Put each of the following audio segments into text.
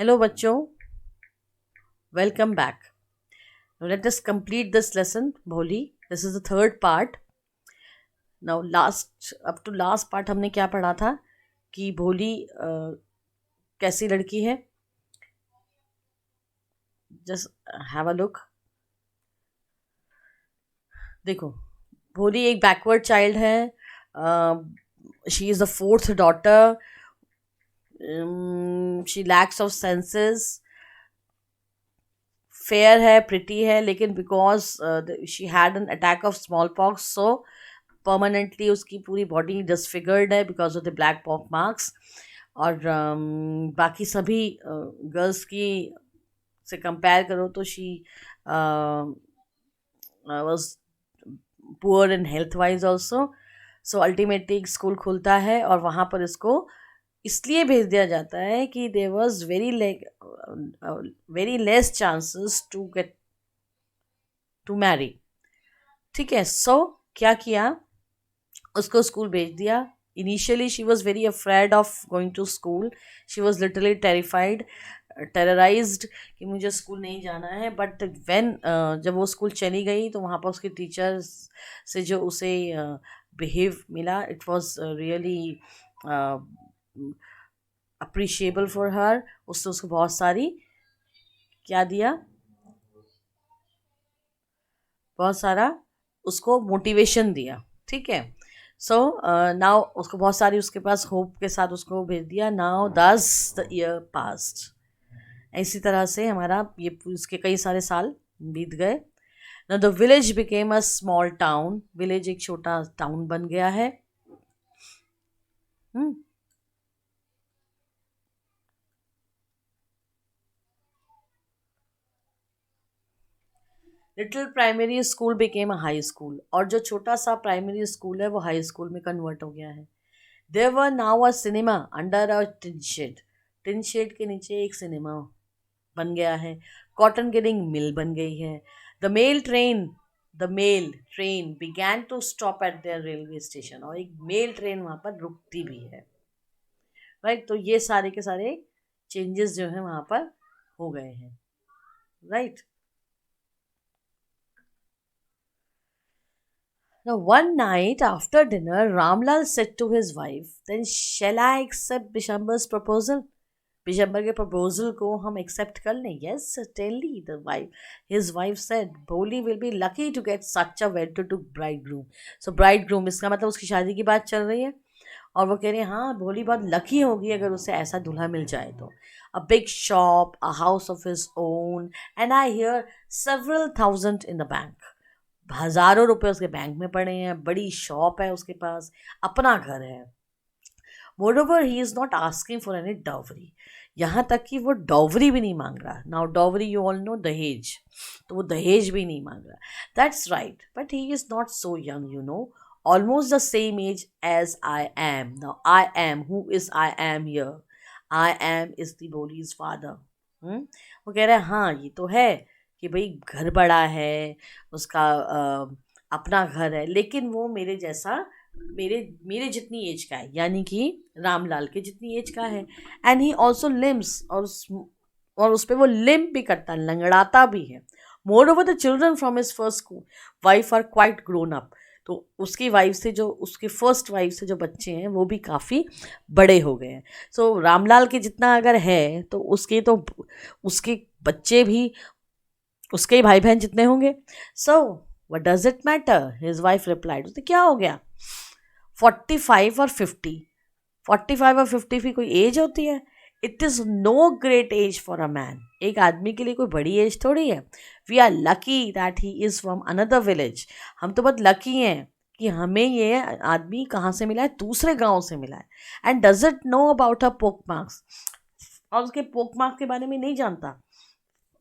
Hello बच्चों, welcome back. Now let us complete this lesson, Bholi. This is the third part. Now up to last part हमने क्या पढ़ा था कि भोली कैसी लड़की है. Just have a look. देखो, भोली एक बैकवर्ड चाइल्ड है. She is the fourth daughter. She lacks of senses. Fair है, प्रिटी है, लेकिन because she had an attack of small pox, so permanently उसकी पूरी बॉडी डिसफिगर्ड है because of the black pock marks. और बाकी सभी गर्ल्स की से कंपेयर करो तो she was poor in health wise also. So ultimately school खुलता है और वहाँ पर इसको इसलिए भेज दिया जाता है कि there was very less chances to get to marry. ठीक है. सो क्या किया, उसको स्कूल भेज दिया. Initially she was very afraid of going to school. She was literally terrified, terrorised कि मुझे स्कूल नहीं जाना है. बट व्हेन जब वो स्कूल चली गई तो वहाँ पर उसके टीचर्स से जो उसे बिहेव मिला, it was really appreciable for her. उसने उसको बहुत सारी क्या दिया, बहुत सारा उसको मोटिवेशन दिया. ठीक है. सो नाउ उसको बहुत सारी उसके पास होप के साथ उसको भेज दिया. नाउ दस द ईयर पास्ट. इसी तरह से हमारा ये उसके कई सारे साल बीत गए. Now the village became a small town. Village एक छोटा टाउन बन गया है. Little primary school became a high school. और जो छोटा सा प्राइमरी स्कूल है वो हाई स्कूल में कन्वर्ट हो गया है. There were now a cinema under a tin shed. Tin shed के नीचे एक सिनेमा बन गया है. कॉटन गिनिंग मिल बन गई है. The mail train began to stop at their railway station. और एक मेल ट्रेन वहाँ पर रुकती भी है. राइट. तो ये सारे के सारे चेंजेस जो है वहाँ पर हो गए हैं. Right. Now, one night after dinner, Ramlal said to his wife, "Then shall I accept Bishambar's proposal?" Bishambar के प्रपोजल को हम एक्सेप्ट कर लें. Yes certainly, his wife said, Bholi will be lucky to get such a well-to-do bridegroom. So bridegroom इसका मतलब उसकी शादी की बात चल रही है और वो कह रहे हैं हाँ भोली बहुत लकी होगी अगर उसे ऐसा दूल्हा मिल जाए तो. A big shop, a house of his own, and I hear several thousand in the bank. हजारों रुपए उसके बैंक में पड़े हैं. बड़ी शॉप है उसके पास, अपना घर है. Moreover he is not asking for any dowry. यहाँ तक कि वो डॉवरी भी नहीं मांग रहा. Now dowry you all know, दहेज. तो वो दहेज भी नहीं मांग रहा. That's right. But he is not so young, you know, almost the same age as I am. Now I am, who is I am here? I am is the Bholi's father. वो कह रहे हैं हाँ ये तो है कि भाई घर बड़ा है उसका, अपना घर है, लेकिन वो मेरे जैसा मेरे मेरे जितनी एज का है, यानी कि रामलाल के जितनी एज का है. एंड ही ऑल्सो लिम्स, और उस पर वो लिम्प भी करता है, लंगड़ाता भी है. Moreover the children from his first wife are quite grown up. तो उसकी वाइफ से जो उसकी फर्स्ट वाइफ से जो बच्चे हैं वो भी काफ़ी बड़े हो गए हैं. सो रामलाल के जितना अगर है तो उसके बच्चे भी उसके ही भाई बहन जितने होंगे. So what does it matter, his wife replied. उसने क्या हो गया, 45 और 50, 45 और 50 की कोई एज होती है? It is no great age for a man. एक आदमी के लिए कोई बड़ी एज थोड़ी है. We are lucky that he is from another village. हम तो बहुत लकी हैं कि हमें ये आदमी कहाँ से मिला है, दूसरे गांव से मिला है. And does it know about her पोक मार्क्स. और उसके पोक मार्क्स के बारे में नहीं जानता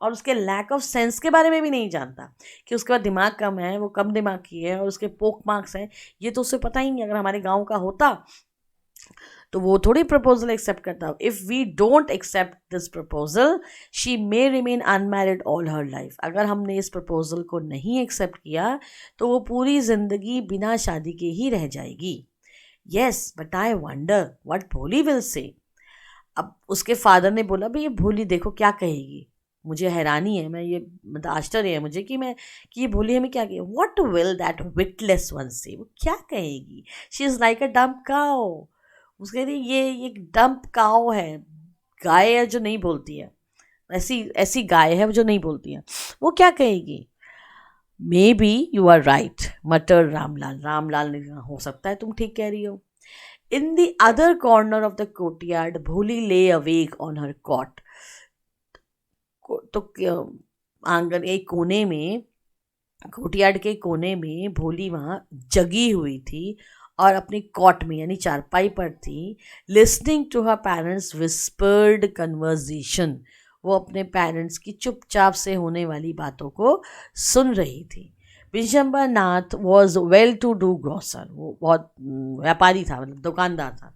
और उसके लैक ऑफ सेंस के बारे में भी नहीं जानता कि उसके पास दिमाग कम है, वो कम दिमाग की है और उसके पोक मार्क्स हैं. ये तो उसे पता ही नहीं. अगर हमारे गांव का होता तो वो थोड़ी प्रपोजल एक्सेप्ट करता. If we don't accept this proposal she may remain unmarried all her life. अगर हमने इस प्रपोजल को नहीं एक्सेप्ट किया तो वो पूरी ज़िंदगी बिना शादी के ही रह जाएगी. Yes but I wonder what भोली विल से. अब उसके फादर ने बोला भाई ये भोली देखो क्या कहेगी, मुझे हैरानी है, मैं ये मतलब आश्चर्य है मुझे कि ये भोली हमें क्या कहे, what will that witless one say, वो क्या कहेगी, she is like a dumb cow. उसके लिए ये डम्प काउ है, गाय है जो नहीं बोलती है, ऐसी ऐसी गाय है जो नहीं बोलती है, वो क्या कहेगी। Maybe you are right mister Ramlal. Ramlal ने कहा, हो सकता है तुम ठीक कह रही हो। In the other corner of the courtyard भोली ले अवेक ऑन हर कॉट। तो आंगन एक कोने में, कोर्टयार्ड के कोने में भोली वहाँ जगी हुई थी और अपनी कॉट में यानी चारपाई पर थी, listening to her parents whispered conversation. वो अपने पेरेंट्स की चुपचाप से होने वाली बातों को सुन रही थी। Bishambar Nath was well to do grocer, वो बहुत व्यापारी था, मतलब दुकानदार था,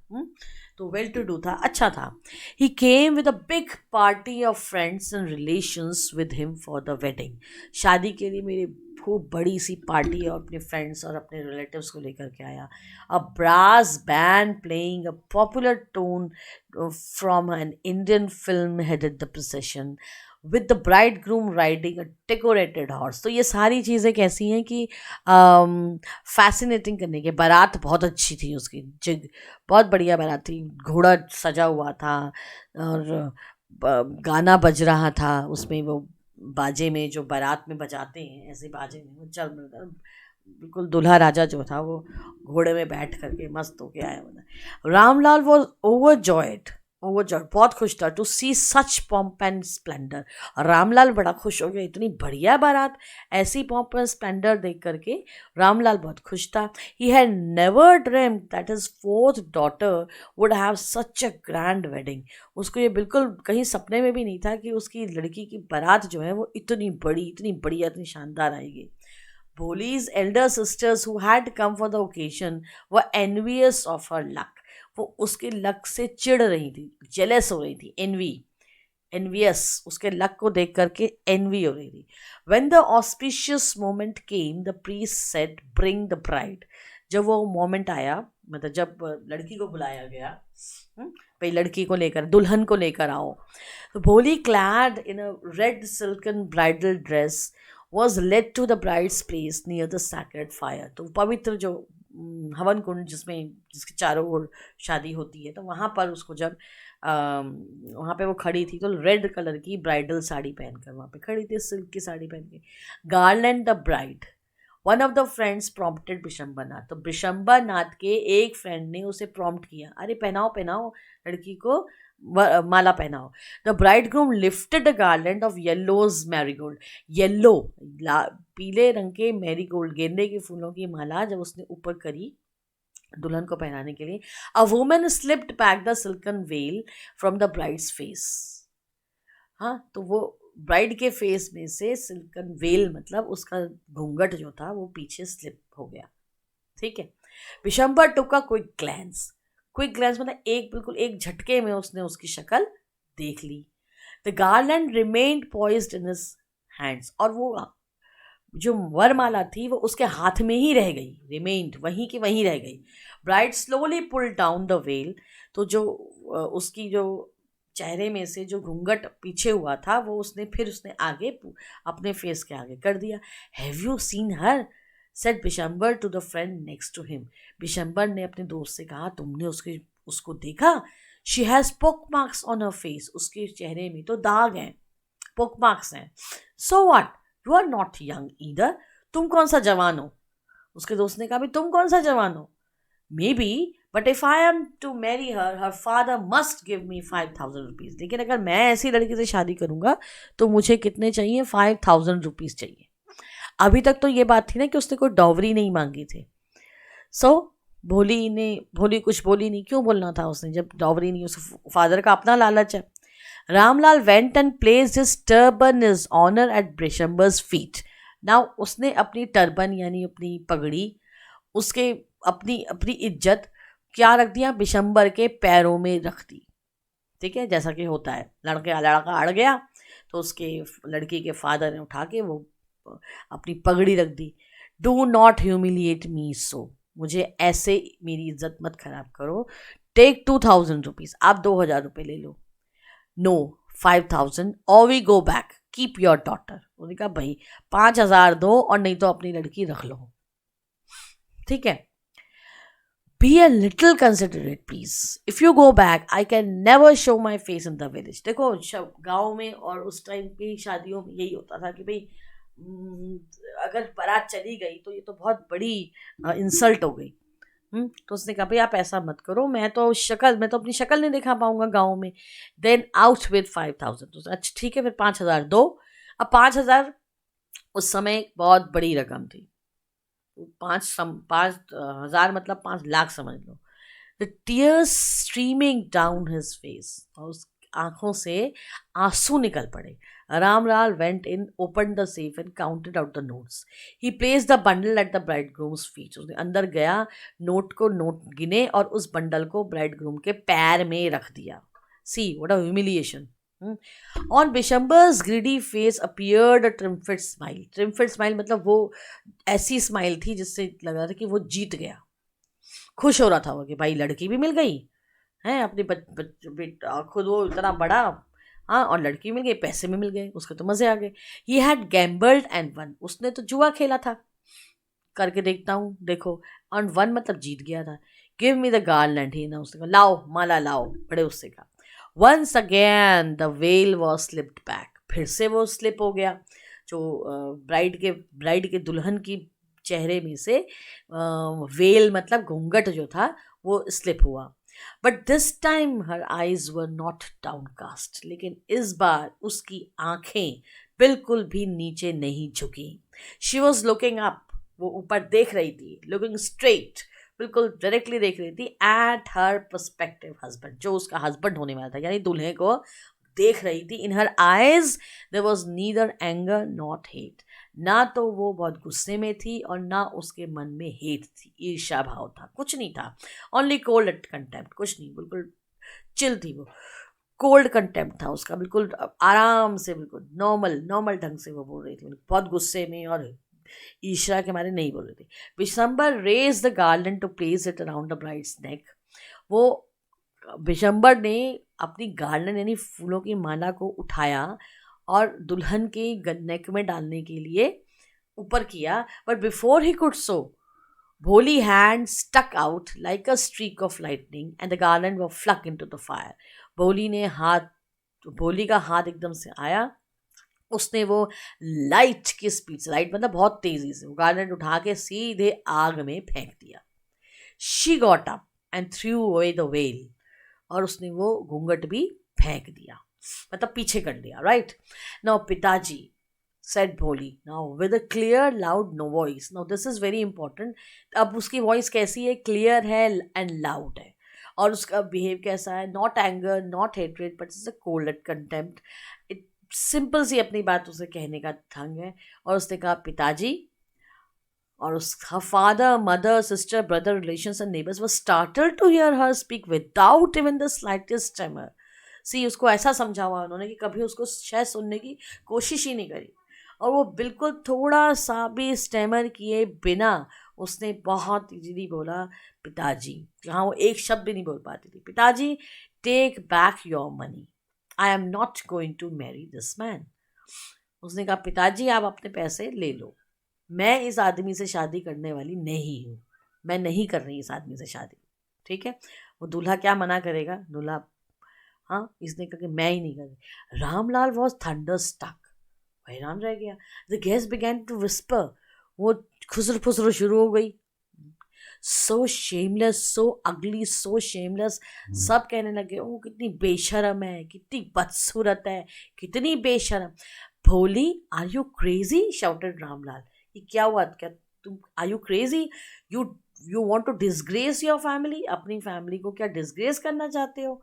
तो वेल टू डू था, अच्छा था। He came with a big party of friends and relations with him for the wedding. शादी के लिए मेरी खूब बड़ी सी पार्टी और अपने फ्रेंड्स और अपने रिलेटिव्स को लेकर के आया। A brass band playing a popular tune from an Indian film headed the procession with the bridegroom riding a decorated horse. तो ये सारी चीज़ें कैसी हैं कि फैसिनेटिंग करने के। बारात बहुत अच्छी थी उसकी, जिग बहुत बढ़िया बारात थी, घोड़ा सजा हुआ था और गाना बज रहा था उसमें, वो बाजे में जो बारात में बजाते हैं ऐसे बाजे में वो चल बिल्कुल दूल्हा राजा जो था वो घोड़े में बैठ करके मस्त होके आया हुआ। रामलाल वॉज ओवरजॉयड, बहुत खुश था to see such pomp and splendour. Ramlal बड़ा खुश हो गया, इतनी बढ़िया बारात, ऐसी पॉम्प एंड स्प्लेंडर देख करके रामलाल बहुत खुश था। He had never dreamed that his fourth daughter would have such a grand wedding. उसको ये बिल्कुल कहीं सपने में भी नहीं था कि उसकी लड़की की बारात जो है वो इतनी बड़ी, इतनी बढ़िया, इतनी शानदार आएगी। Boli's elder sisters who had come for the occasion were envious of her luck. वो उसके लक से चिढ़ रही थी, जेलस हो रही थी, envious, उसके लक को देख करके envy हो रही थी। When the auspicious moment came, the priest said, "Bring the bride." जब वो मोमेंट आया, मतलब जब लड़की को बुलाया गया, भाई लड़की को लेकर, दुल्हन को लेकर आओ, तो भोली clad in a red silken bridal dress was led to the bride's place near the sacred fire. तो पवित्र जो हवन कुंड जिसके चारों ओर शादी होती है, तो वहाँ पर उसको जब वहाँ पे वो खड़ी थी, तो रेड कलर की ब्राइडल साड़ी पहनकर वहाँ पे खड़ी थी, सिल्क की साड़ी पहन के। Garland the bride, one of the friends prompted Bishambar Nath. तो बिशंबर नाथ के एक फ्रेंड ने उसे प्रॉम्प्ट किया, अरे पहनाओ लड़की को माला पहनाओ। The bridegroom lifted a garland of yellows marigold. Yellow पीले रंग के मैरीगोल्ड, गेंदे के फूलों की माला जब उसने ऊपर करी दुल्हन को पहनाने के लिए, a woman slipped back the silken well from the brides face. हाँ, तो वो ब्राइड के फेस में से सिल्कन वेल, मतलब उसका घूंघट जो था वो पीछे स्लिप हो गया, ठीक है। Bishambar took a quick glance मतलब बिल्कुल एक झटके में उसने उसकी शक्ल देख ली। The garland remained poised in his hands, और वो जो वरमाला थी वो उसके हाथ में ही रह गई, रिमेन्ड वहीं की वहीं रह गई। Bride slowly pulled down the well, तो जो उसकी जो चेहरे में से जो घूंघट पीछे हुआ था वो उसने आगे अपने फेस के आगे कर दिया। Have you seen her, said Bishambar to the friend next to him. Bishambar ने अपने दोस्त से कहा, तुमने उसको देखा? She has pock marks on her face, उसके चेहरे में तो दाग हैं, पोक मार्क्स हैं। So what, you are not young either, तुम कौन सा जवान हो? उसके दोस्त ने कहा, भी तुम कौन सा जवान हो? Maybe, but if I am to marry her father must give me 5,000 rupees. लेकिन अगर मैं ऐसी लड़की से शादी करूंगा तो मुझे कितने चाहिए? 5,000 रुपीज़ चाहिए। अभी तक तो ये बात थी ना कि उसने कोई डॉवरी नहीं मांगी थी। सो भोली कुछ बोली नहीं, क्यों बोलना था उसने जब डॉवरी नहीं, उसके फादर का अपना लालच है। Ramlal went and placed his turban is honour at Bishambar's feet. Now उसने अपनी टर्बन यानी अपनी पगड़ी, उसके अपनी इज्जत क्या रख दिया? बिशंबर के पैरों में रख दी, ठीक है, जैसा कि होता है, लड़का अड़ गया तो उसके लड़की के फादर ने उठा के वो अपनी पगड़ी रख दी। डू नॉट ह्यूमिलिएट मी सो, मुझे ऐसे मेरी इज्जत मत खराब करो। टेक 2,000 रुपीज, आप 2,000 रुपये ले लो. नो, 5,000 और we go back, keep your daughter. उन्होंने कहा भाई 5,000 दो और नहीं तो अपनी लड़की रख लो. ठीक है. Be a little considerate please. If you go back I can never show my face in the village. देखो गाँव में और उस टाइम की शादियों में यही होता था कि भाई अगर बारात चली गई तो ये तो बहुत बड़ी इंसल्ट हो गई. तो उसने कहा भाई आप ऐसा मत करो, मैं तो अपनी शक्ल नहीं दिखा पाऊंगा गाँव में. Then out with 5,000. तो अच्छा ठीक है, फिर 5,000 दो. अब 5,000 उस समय बहुत बड़ी रकम थी. 5,000 मतलब 5 लाख समझ लो. The tears streaming down his face, और उस आंखों से आंसू निकल पड़े. Ramlal went in, opened the safe and counted out the notes. He placed the bundle at the bridegroom's feet. उसने अंदर गया, नोट गिने और उस बंडल को ब्राइडग्रूम के पैर में रख दिया. See what a humiliation. On Bishamber's greedy face appeared a triumphant smile. Triumphant smile मतलब वो ऐसी स्माइल थी जिससे लग रहा था कि वो जीत गया. खुश हो रहा था वो कि भाई लड़की भी मिल गई है, अपनी खुद वो इतना बड़ा, हाँ, और लड़की मिल गई, पैसे भी मिल गए, उसके तो मजे आ गए. He had gambled and one. उसने तो जुआ खेला था, करके देखता हूँ देखो, और वन मतलब जीत गया था. गिव मी द गार्लैंड, ही ना, उसने कहा लाओ माला लाओ, बड़े उससे कहा. Once again the veil was slipped back. फिर से वो स्लिप हो गया. जो ब्राइड के दुल्हन की चेहरे में से वेल मतलब घूंघट जो था वो स्लिप हुआ. But this time her eyes were not downcast. लेकिन इस बार उसकी आंखें बिल्कुल भी नीचे नहीं झुकी. She was looking up. वो ऊपर देख रही थी, लुकिंग स्ट्रेट, बिल्कुल डायरेक्टली देख रही थी एट हर पर्सपेक्टिव हस्बैंड, जो उसका हस्बैंड होने वाला था, यानी दूल्हे को देख रही थी. In her eyes there was neither anger not hate. ना तो वो बहुत गुस्से में थी और ना उसके मन में हेट थी, ईर्ष्या भाव था, कुछ नहीं था. ओनली कोल्ड एट कंटेम्प्ट, कुछ नहीं, बिल्कुल चिल थी वो. कोल्ड कंटेम्प्ट था उसका, बिल्कुल आराम से, बिल्कुल नॉर्मल ढंग से वो बोल रही थी, बहुत गुस्से में और ईर्ष्या के मारे नहीं बोल रही थी. Vishambar raised the garland to place it around the bride's neck. वो विशंबर ने अपनी गार्लैंड यानी फूलों की माला को उठाया और दुल्हन के नेक में डालने के लिए ऊपर किया. But before he could so, Bholi hand stuck out like a streak of lightning and the garland was flung into the fire. Bholi का हाथ एकदम से आया. उसने वो लाइट की स्पीड से, लाइट मतलब बहुत तेजी से, वो गार्लैंड उठा के सीधे आग में फेंक दिया. She got up and through away the well. और उसने वो घूंघट भी फेंक दिया, मतलब पीछे कर दिया. राइट नाउ पिताजी, said भोली, now with a clear loud no voice. now this is very important. अब उसकी वॉइस कैसी है, क्लियर है एंड लाउड है. और उसका बिहेव कैसा है, not anger not hatred but it's a cold at contempt. Simple सी अपनी बात उसे कहने का ढंग है. और उसने कहा पिताजी, और उसका father mother sister brother relations and neighbours were startled to hear her speak without even the slightest tremor. सी उसको ऐसा समझा हुआ उन्होंने कि कभी उसको शायद सुनने की कोशिश ही नहीं करी, और वो बिल्कुल थोड़ा सा भी स्टेमर किए बिना उसने बहुत इजीली बोला पिताजी. जहाँ वो एक शब्द भी नहीं बोल पाती थी, पिताजी take back your money, I am not going to marry this man. उसने कहा पिताजी आप अपने पैसे ले लो, मैं इस आदमी से शादी करने वाली नहीं हूँ, मैं नहीं कर रही इस आदमी से शादी. ठीक है, वो दूल्हा क्या मना करेगा, दूल्हा हाँ, इसने कहा कि मैं ही नहीं कर रही. रामलाल वॉज थंडर स्टक, हैरान रह गया. The guest began to whisper. वो खुसर फुसर शुरू हो गई. सो शेमलेस, सो अगली, सो शेमलेस. सब कहने लगे ओ कितनी बेशरम है, कितनी बदसूरत है, कितनी बेशरम. Bholi, are you crazy, shouted Ramlal. ये क्या हुआ, क्या तुम, are you crazy, you you want to disgrace your family, अपनी फैमिली को क्या डिसग्रेस करना चाहते हो.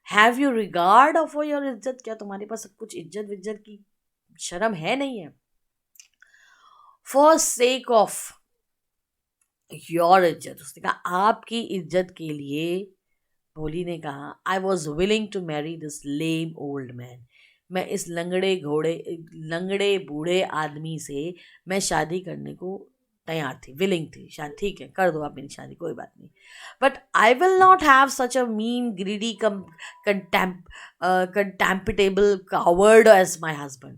Have you regard of your izzat, क्या तुम्हारे पास सब कुछ इज्जत विज्जत की शर्म है नहीं है. फॉर सेक ऑफ योर इज्जत, उसने कहा आपकी इज्जत के लिए. भोली ने कहा I was willing to marry this lame old man. मैं इस लंगड़े बूढ़े आदमी से मैं शादी करने को तैयार थी, विलिंग थी, शायद ठीक है कर दो आप मेरी शादी, कोई बात नहीं, but I will not have such a mean greedy contemptible coward as my husband.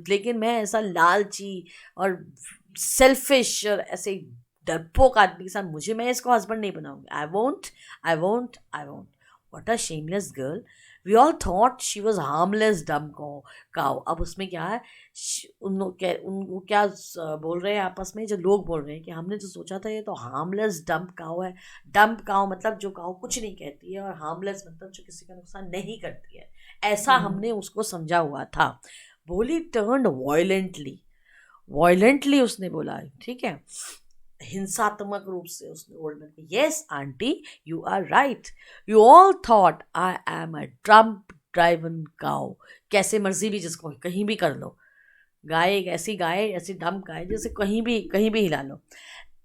लेकिन मैं ऐसा लालची और सेल्फिश और ऐसे डरपोक आदमी के साथ मैं इसको हस्बैंड नहीं बनाऊंगी। I won't what a shameless girl. We all thought she was harmless dumb cow. अब उसमें क्या है, उनको क्या बोल रहे हैं आपस में, जो लोग बोल रहे हैं कि हमने जो सोचा था ये तो हार्मलेस डम्प काउ है। डम्प काउ मतलब जो काउ कुछ नहीं कहती है, और हार्मलेस मतलब जो किसी का नुकसान नहीं करती है, ऐसा हमने उसको समझा हुआ था। बोली टर्न्ड वॉयलेंटली उसने बोला, ठीक है, हिंसात्मक रूप से उसने बोला, yes aunty you are right, you all thought I am a dumb driven cow. कैसे मर्जी भी जिसको कहीं भी कर लो, गाय ऐसी डम्प गाय जैसे कहीं भी हिला लो।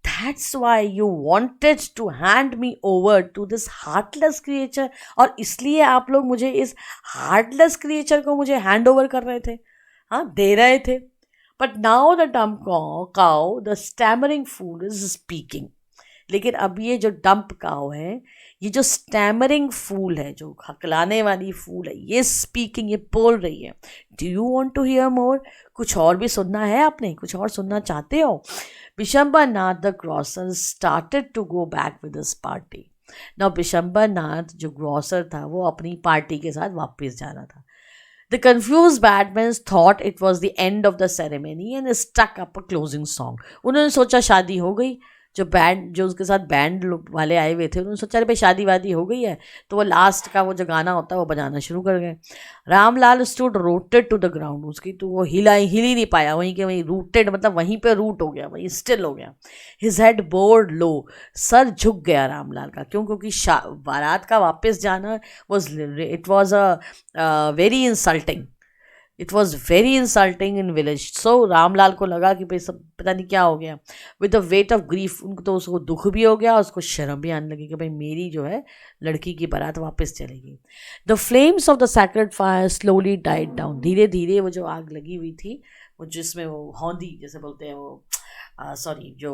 That's why you wanted to hand me over to this heartless creature. और इसलिए आप लोग मुझे इस हार्टलेस क्रिएचर को मुझे हैंड ओवर कर रहे थे, हाँ दे रहे थे। But now the dumb cow the stammering fool is speaking. लेकिन अब ये जो डंप काउ है, ये जो स्टैमरिंग फूल है, जो हकलाने वाली फूल है, ये स्पीकिंग, ये बोल रही है। Do you want to hear more? कुछ और भी सुनना है आपने, कुछ और सुनना चाहते हो? Bishambar Nath the grocer started to go back with this party. Now Bishambar Nath जो ग्रॉसर था वो अपनी पार्टी के साथ वापस जा रहा था। The confused batman thought it was the end of the ceremony and stuck up a closing song. उन्होंने सोचा शादी हो गई, जो उसके साथ बैंड वाले आए हुए थे उन्होंने सोचा अरे भाई शादी वादी हो गई है, तो वो लास्ट का वो जो गाना होता है वो बजाना शुरू कर गए। Ramlal stood rooted to the ground. उसकी तो वो हिल ही नहीं पाया, वहीं के वहीं रूटेड मतलब वहीं पे रूट हो गया, वहीं स्टिल हो गया। हिज हेड बोर्ड लो, सर झुक गया रामलाल का। क्यों? क्योंकि बारात का वापस जाना it was a very insulting, it was very insulting in village. So Ramlal को लगा कि भाई सब पता नहीं क्या हो गया। With the weight of grief, उनको तो उसको दुख भी हो गया, उसको शर्म भी आने लगी कि भाई मेरी जो है लड़की की बारात वापस चलेगी। The flames of the sacred fire slowly died down. धीरे धीरे वो जो आग लगी हुई थी, वो जिसमें वो हौंदी जैसे बोलते हैं वो, सॉरी जो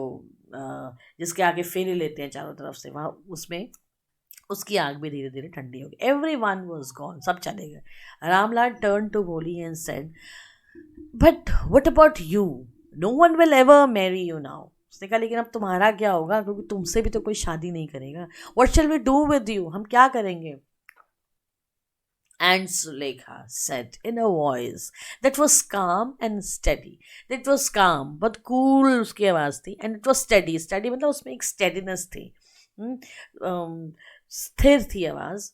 जिसके आगे फेरे लेते हैं चारों तरफ से, वहाँ उसमें उसकी आग भी धीरे धीरे ठंडी हो गई। एवरी वन वॉज गॉन, सब चले गए। Ramlal turn to Bholi and said, but what about you? No one will ever marry you now. उसने कहा लेकिन अब तुम्हारा क्या होगा, क्योंकि तुमसे भी तो कोई शादी नहीं करेगा। What shall we do with you? हम क्या करेंगे? And Sulekha said in a voice that was calm and steady. That was calm, but cool उसकी आवाज़ थी, and it was steady. Steady मतलब उसमें एक steadiness थी, स्थिर थी आवाज़,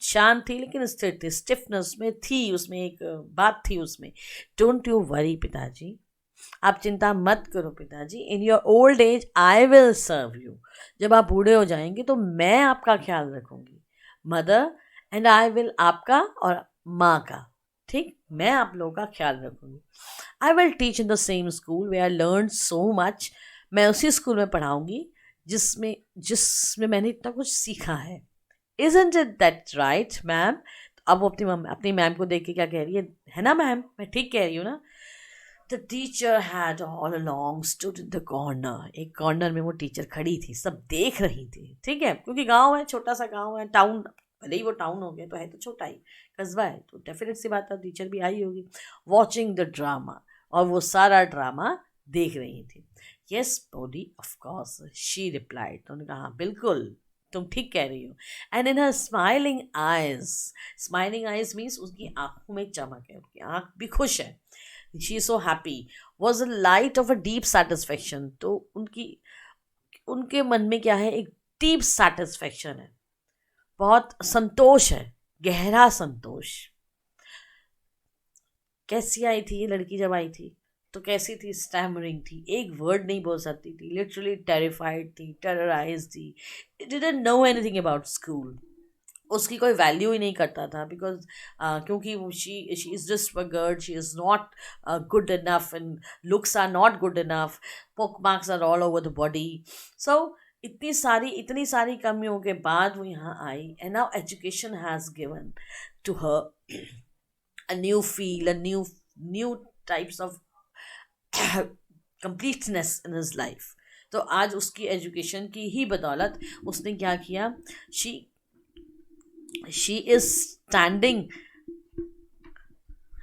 शांत थी लेकिन स्थिर थी, स्टिफनेस में थी, उसमें एक बात थी उसमें। डोंट यू वरी पिताजी, आप चिंता मत करो पिताजी। In your old age I will serve you. जब आप बूढ़े हो जाएंगे तो मैं आपका ख्याल रखूंगी। मदर एंड आई विल, आपका और माँ का, ठीक, मैं आप लोगों का ख्याल रखूंगी। I will teach in the same school way I learn so much. मैं उसी स्कूल में पढ़ाऊंगी जिसमें जिसमें मैंने इतना कुछ सीखा है। Isn't it that right, ma'am? अब वो अपनी मैम को देख के क्या कह रही है ना मैम, मैं ठीक कह रही हूँ ना? The teacher had all along stood in the corner. एक कॉर्नर में वो टीचर खड़ी थी, सब देख रही थी, ठीक है, क्योंकि गांव है, छोटा सा गांव है, टाउन भले ही वो टाउन हो गया तो है तो छोटा ही कस्बा है, तो डेफिनेट सी बात है टीचर भी आई होगी। वॉचिंग द ड्रामा, और वो सारा ड्रामा देख रही थी। Yes body of course she replied. तो उन्होंने कहा हाँ बिल्कुल तुम ठीक कह रही हो। And in her smiling eyes means उसकी आंखों में चमक है, उसकी आंख भी खुश है। She is so happy, was a light of a deep satisfaction. तो उनके मन में क्या है, एक डीप सेटिस्फेक्शन है, बहुत संतोष है, गहरा संतोष। कैसी आई थी ये लड़की? जब आई थी तो कैसी थी? स्टैमरिंग थी, एक वर्ड नहीं बोल सकती थी, लिटरली टेरिफाइड थी, टेरराइज थी, didn't know anything about school. उसकी कोई वैल्यू ही नहीं करता था, बिकॉज क्योंकि she is just a girl, she is not good enough and looks are not good enough, pock marks are all over the body. So इतनी सारी कमियों के बाद वो यहाँ आई, and now education has given to her a new feel, a new types of completeness in his life. तो आज उसकी एजुकेशन की ही बदौलत उसने क्या किया, शी इज स्टैंडिंग,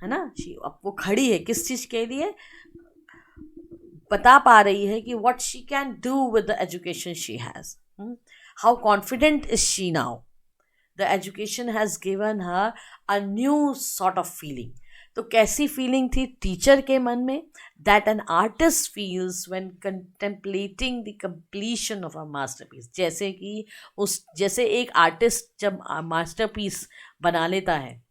है ना, अब वो खड़ी है किस चीज के लिए, बता पा रही है कि what she can do with the education she has, how confident is she now, the education has given her a new sort of feeling. तो कैसी फीलिंग थी टीचर के मन में, that an artist feels when contemplating the completion of a masterpiece. जैसे एक artist जब masterpiece बना लेता है,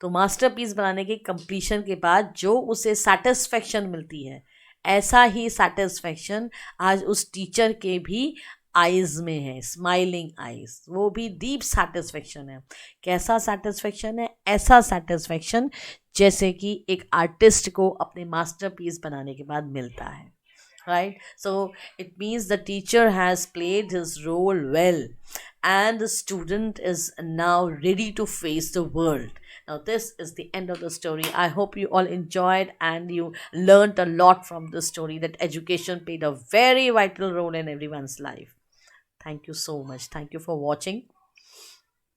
तो मास्टरपीस बनाने के कंप्लीशन के बाद जो उसे सेटिस्फेक्शन मिलती है, ऐसा ही सेटिस्फेक्शन आज उस टीचर के भी आइज में है, स्माइलिंग आइज. वो भी डीप सेटिस्फेक्शन है. कैसा सेटिस्फेक्शन है? ऐसा सेटिस्फेक्शन जैसे कि एक आर्टिस्ट को अपने मास्टरपीस बनाने के बाद मिलता है. Right? So it means the teacher has played his role well, and the student is now ready to face the world. Now, this is the end of the story. I hope you all enjoyed and you learned a lot from the story, that education played a very vital role in everyone's life. Thank you so much. Thank you for watching.